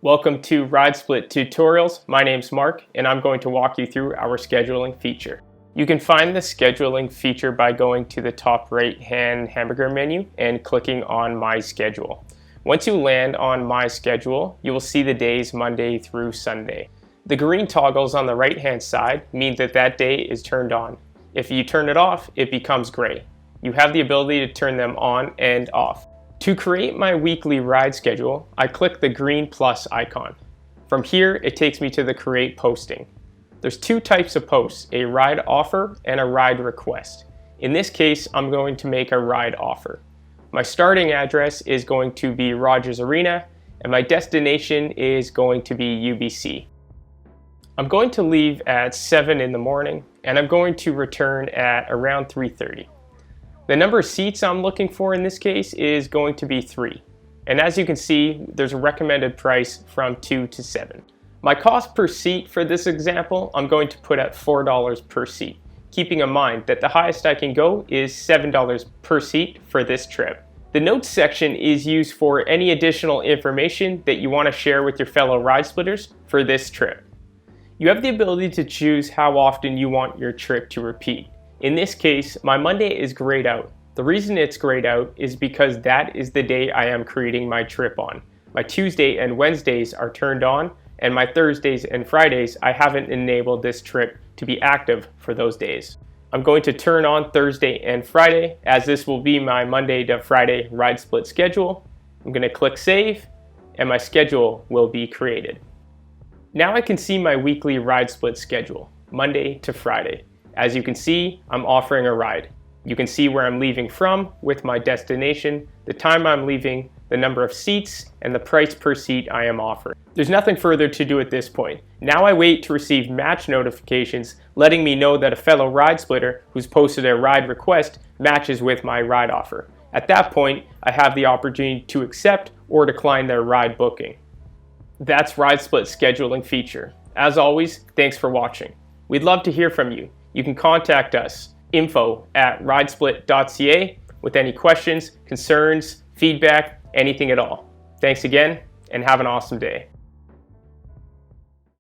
Welcome to RydeSplit tutorials. My name's Mark and I'm going to walk you through our scheduling feature. You can find the scheduling feature by going to the top right hand hamburger menu and clicking on My Schedule. Once you land on My Schedule, you will see the days Monday through Sunday. The green toggles on the right hand side mean that that day is turned on. If you turn it off, it becomes gray. You have the ability to turn them on and off. To create my weekly ride schedule, I click the green plus icon. From here, it takes me to the create posting. There's two types of posts, a ride offer and a ride request. In this case, I'm going to make a ride offer. My starting address is going to be Rogers Arena and my destination is going to be UBC. I'm going to leave at 7 in the morning and I'm going to return at around 3:30. The number of seats I'm looking for in this case is going to be 3. And as you can see, there's a recommended price from 2 to 7. My cost per seat for this example, I'm going to put at $4 per seat, keeping in mind that the highest I can go is $7 per seat for this trip. The notes section is used for any additional information that you want to share with your fellow ride splitters for this trip. You have the ability to choose how often you want your trip to repeat. In this case, my Monday is grayed out. The reason it's grayed out is because that is the day I am creating my trip on. My Tuesday and Wednesdays are turned on, and my Thursdays and Fridays, I haven't enabled this trip to be active for those days. I'm going to turn on Thursday and Friday, as this will be my Monday to Friday RydeSplit schedule. I'm going to click save, and my schedule will be created. Now I can see my weekly RydeSplit schedule, Monday to Friday. As you can see, I'm offering a ride. You can see where I'm leaving from with my destination, the time I'm leaving, the number of seats, and the price per seat I am offering. There's nothing further to do at this point. Now I wait to receive match notifications letting me know that a fellow ride splitter who's posted a ride request matches with my ride offer. At that point, I have the opportunity to accept or decline their ride booking. That's RydeSplit scheduling feature. As always, thanks for watching. We'd love to hear from you. You can contact us, info@ridesplit.ca, with any questions, concerns, feedback, anything at all. Thanks again, and have an awesome day.